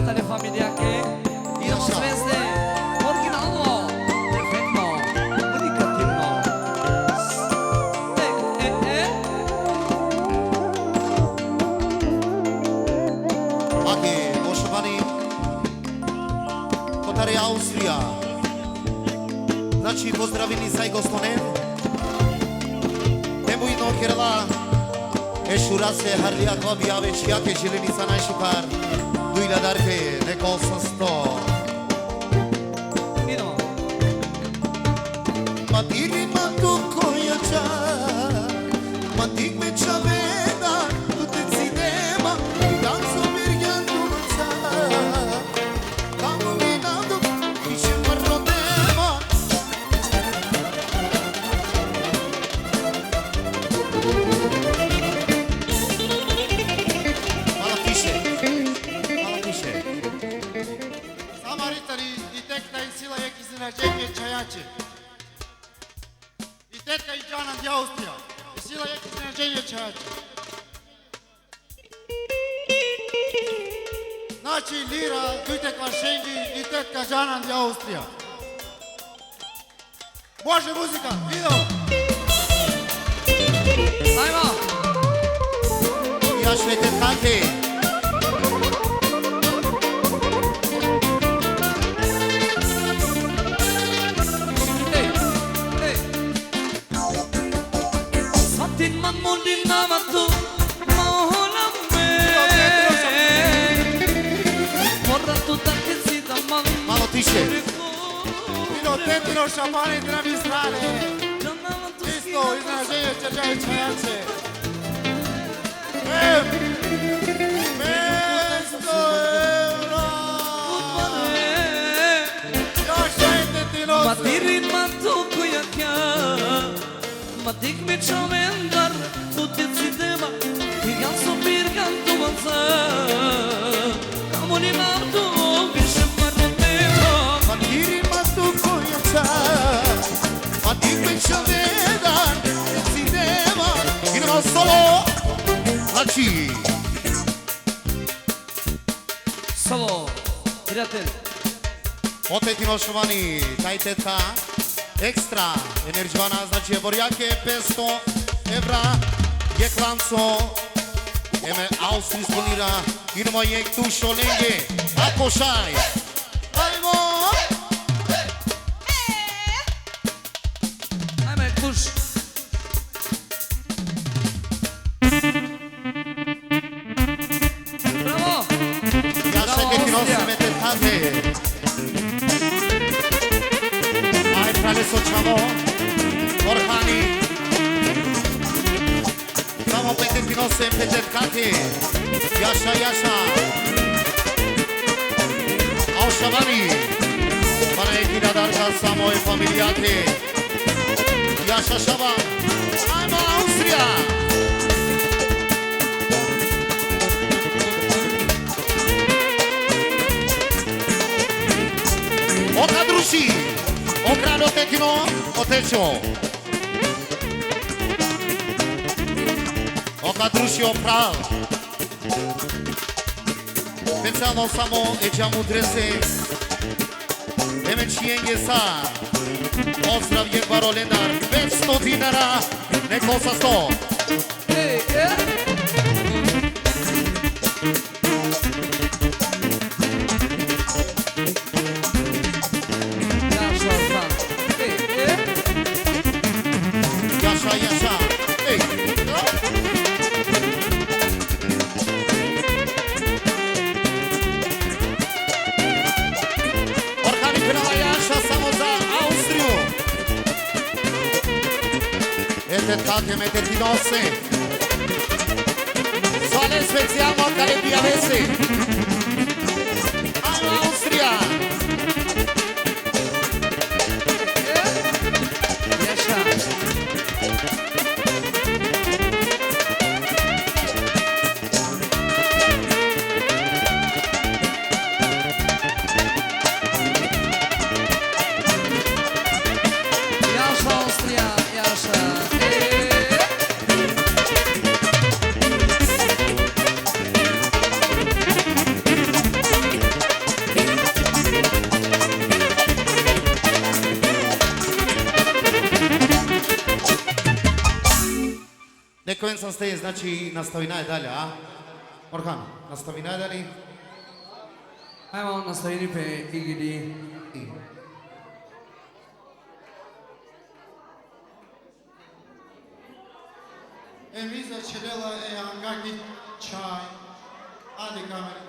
tale famiglia che io non sveste originale perfetto unicatino Ake poštovani Kotare Austrija. Znači pozdravini saj gospodin Nemojno Kerala Eșura se harlia kvabia večia ke želeni sa najšupar Dujla darke neko sam sto Idemo Matiri matu koja ča Matik me čavena Tute cinema I danzo mirjandu noća Kamo mi nadu Više mrno tema Malo tiše Malo tiše Samaritari i tekta i sila je iznenađenje čajače. I tetka i džana di Austrija. I sila je iznenađenje čajače. Znači lira, dujte kvašengi i tetka džana di Austrija. Može muzika, idemo! ajmo Ja švete tate Svatin man molin namatu maholam me Moratu tako si da man Malo tiše Pilotentino šamani dravi strane. Isto iznenađenje čajače čajače. 500 eura! Još ajte ti nosu! Matirin matu koja kja Matik me čovendar Tutjeci dema Tigan su birgan tumanca Kamo ni nardu više marnoteva Matiri matu koja ča Matik me čavedan Cinema Idemo solo Znači Solo Prijatelj Opet inošovani Taj tetka Ekstra Energivana znači je borjake 500 evra Je klanco Eme Austrija isponira Idemo je tu šolenge Ako šaj Ajmo Ajme kuš Bravo Ja še che ti nostre tentate Ai frale sociamo Orhani Samo pete ti nostre tentate Jasha Jasha Aușavani Para ekina darga samo e familiate Jasha Shaba Ajmo Austria Oka druži, okrado tekino, otečo. Oka druži opral. Specijalno samo eđa mudrese. Emečijenje sa. Pozdrav je Barolendar, 500 dinara, neko sa 100. Jasha, Jasha, ej. Orhani penala Jasha samo za Austriju. Ete tate mete ti nose. Sale specijalno kale pijavese. Ajmo Austrija. sam steje, znači nastavina je dalje, a? Orhan, nastavina je dalje? Ajmo nastavini pe igidi. E viza će dela e angaki čaj. Adi kamer.